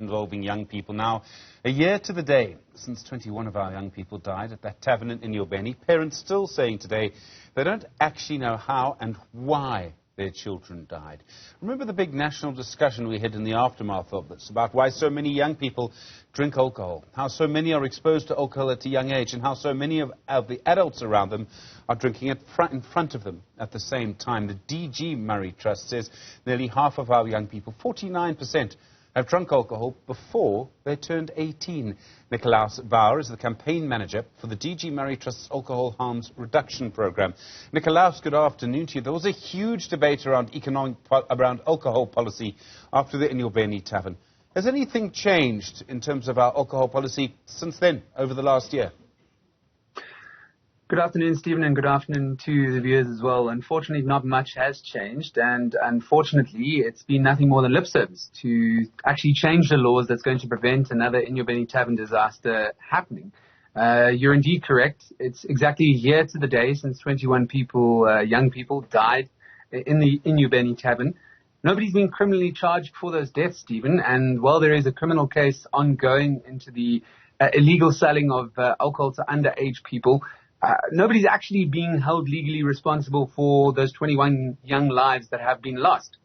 involving young people. Now, a year to the day since 21 of our young people died at that tavern in Enyobeni, parents still saying today they don't actually know how and why their children died. Remember the big national discussion we had in the aftermath of this about why so many young people drink alcohol, how so many are exposed to alcohol at a young age, and how so many of the adults around them are drinking it in front of them at the same time. The DG Murray Trust says nearly half of our young people, 49%, have drunk alcohol before they turned 18. Nickolaus Bauer is the campaign manager for the DG Murray Trust's Alcohol Harms Reduction Programme. Nickolaus, good afternoon to you. There was a huge debate around alcohol policy after the Enyobeni Tavern. Has anything changed in terms of our alcohol policy since then, over the last year? Good afternoon, Stephen, and good afternoon to the viewers as well. Unfortunately, not much has changed, and unfortunately, it's been nothing more than lip service to actually change the laws that's going to prevent another Enyobeni Tavern disaster happening. You're indeed correct. It's exactly a year to the day since 21 people, young people, died in the Enyobeni Tavern. Nobody's been criminally charged for those deaths, Stephen, and while there is a criminal case ongoing into the illegal selling of alcohol to underage people, nobody's actually being held legally responsible for those 21 young lives that have been lost.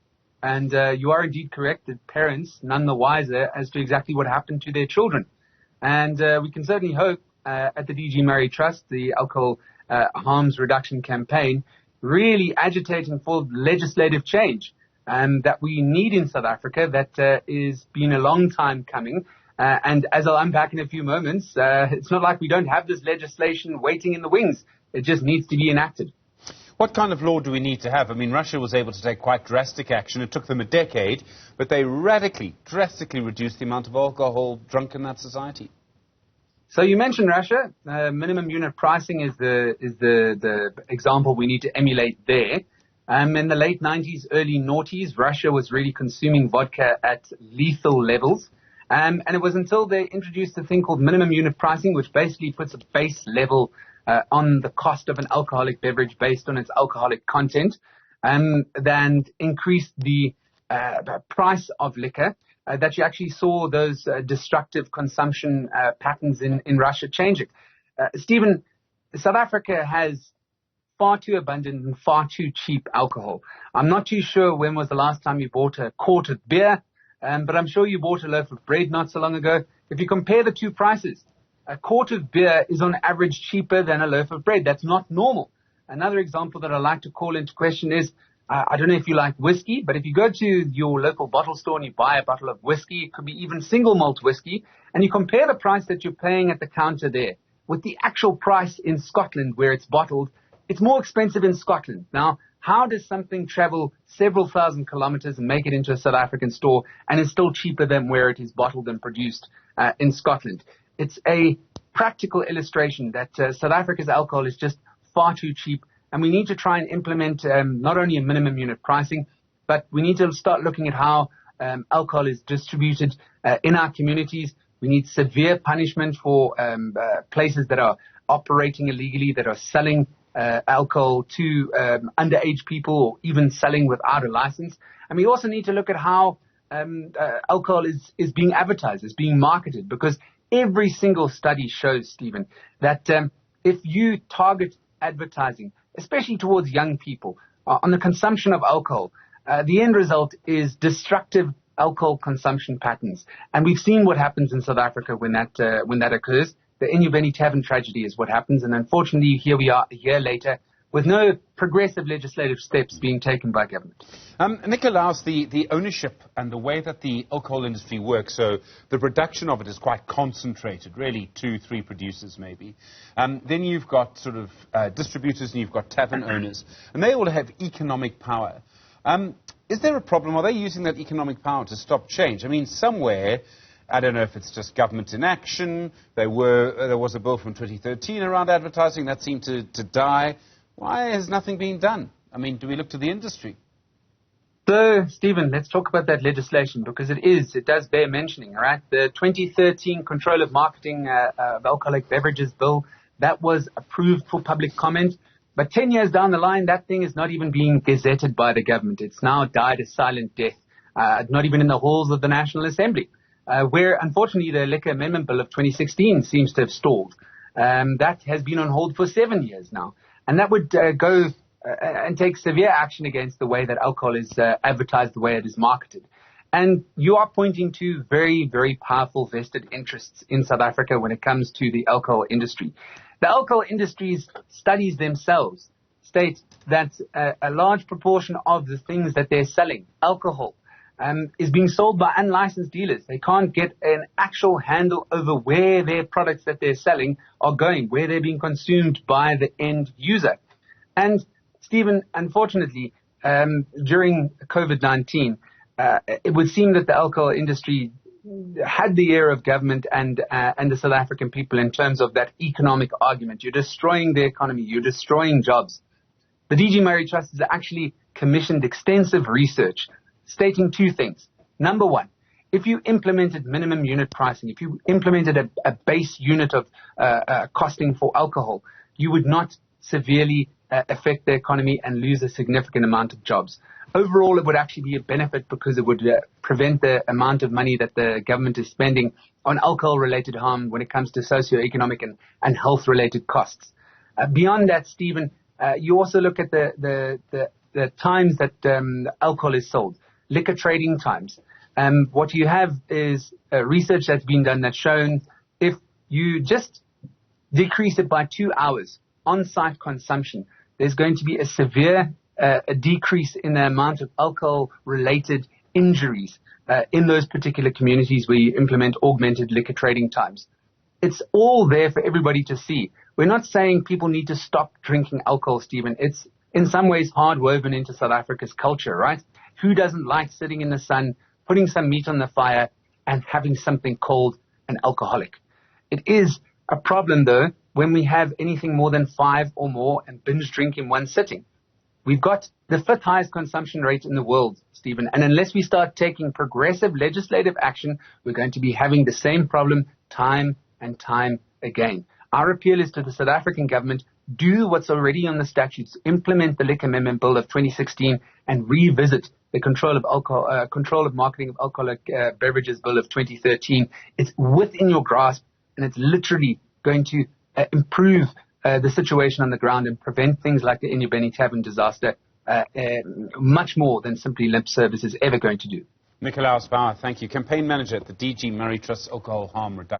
And you are indeed correct that parents, none the wiser as to exactly what happened to their children. And we can certainly hope at the DG Murray Trust, the Alcohol Harms Reduction Campaign, really agitating for legislative change that we need in South Africa that is been a long time coming. And as I'll unpack in a few moments, it's not like we don't have this legislation waiting in the wings. It just needs to be enacted. What kind of law do we need to have? I mean, Russia was able to take quite drastic action. It took them a decade, but they drastically reduced the amount of alcohol drunk in that society. So you mentioned Russia. Minimum unit pricing is the example we need to emulate there. In the late 90s, early noughties, Russia was really consuming vodka at lethal levels. And it was until they introduced a thing called minimum unit pricing, which basically puts a base level on the cost of an alcoholic beverage based on its alcoholic content, then increased the price of liquor, that you actually saw those destructive consumption patterns in Russia changing. Stephen, South Africa has far too abundant and far too cheap alcohol. I'm not too sure when was the last time you bought a quart of beer. But I'm sure you bought a loaf of bread not so long ago. If you compare the two prices, a quart of beer is on average cheaper than a loaf of bread. That's not normal. Another example that I like to call into question is, I don't know if you like whiskey, but if you go to your local bottle store and you buy a bottle of whiskey, it could be even single malt whiskey, and you compare the price that you're paying at the counter there with the actual price in Scotland where it's bottled, it's more expensive in Scotland. Now, how does something travel several thousand kilometers and make it into a South African store and is still cheaper than where it is bottled and produced in Scotland? It's a practical illustration that South Africa's alcohol is just far too cheap, and we need to try and implement not only a minimum unit pricing, but we need to start looking at how alcohol is distributed in our communities. We need severe punishment for places that are operating illegally, that are selling alcohol to underage people or even selling without a license. And we also need to look at how alcohol is being advertised, is being marketed, because every single study shows, Stephen, that if you target advertising, especially towards young people, on the consumption of alcohol, the end result is destructive alcohol consumption patterns. And we've seen what happens in South Africa when that occurs. The Enyobeni Tavern tragedy is what happens, and unfortunately, here we are a year later with no progressive legislative steps being taken by government. Nickolaus, the ownership and the way that the alcohol industry works, so the production of it is quite concentrated, really 2-3 producers maybe. Then you've got sort of distributors and you've got tavern owners, and they all have economic power. Is there a problem? Are they using that economic power to stop change? I mean, somewhere, I don't know if it's just government inaction. There was a bill from 2013 around advertising that seemed to die. Why has nothing been done? I mean, do we look to the industry? So, Stephen, let's talk about that legislation, because it does bear mentioning, all right? The 2013 Control of Marketing of Alcoholic Beverages Bill, that was approved for public comment. But 10 years down the line, that thing is not even being gazetted by the government. It's now died a silent death, not even in the halls of the National Assembly. where unfortunately the Liquor Amendment Bill of 2016 seems to have stalled. That has been on hold for 7 years now. And that would go and take severe action against the way that alcohol is advertised, the way it is marketed. And you are pointing to very, very powerful vested interests in South Africa when it comes to the alcohol industry. The alcohol industry's studies themselves state that a large proportion of the things that they're selling, alcohol, is being sold by unlicensed dealers. They can't get an actual handle over where their products that they're selling are going, where they're being consumed by the end user. And Stephen, unfortunately, during COVID-19, it would seem that the alcohol industry had the ear of government and the South African people in terms of that economic argument. You're destroying the economy. You're destroying jobs. The DG Murray Trust has actually commissioned extensive research stating two things. Number one, if you implemented minimum unit pricing, if you implemented a base unit of costing for alcohol, you would not severely affect the economy and lose a significant amount of jobs. Overall, it would actually be a benefit because it would prevent the amount of money that the government is spending on alcohol-related harm when it comes to socio-economic and health-related costs. Beyond that, Stephen, you also look at the times that alcohol is sold, liquor trading times. What you have is research that's been done that's shown if you just decrease it by 2 hours on-site consumption, there's going to be a severe a decrease in the amount of alcohol-related injuries in those particular communities where you implement augmented liquor trading times. It's all there for everybody to see. We're not saying people need to stop drinking alcohol, Stephen. It's in some ways hard woven into South Africa's culture, right? Who doesn't like sitting in the sun, putting some meat on the fire, and having something called an alcoholic? It is a problem, though, when we have anything more than 5 or more and binge drink in one sitting. We've got the 5th highest consumption rate in the world, Stephen, and unless we start taking progressive legislative action, we're going to be having the same problem time and time again. Our appeal is to the South African government, do what's already on the statutes, implement the Liquor Amendment Bill of 2016 and revisit the control of marketing of alcoholic beverages bill of 2013. It's within your grasp, and it's literally going to improve the situation on the ground and prevent things like the Enyobeni Tavern disaster much more than simply lip service is ever going to do. Nickolaus Bauer, thank you. Campaign manager at the DG Murray Trusts Alcohol Harm Reduction.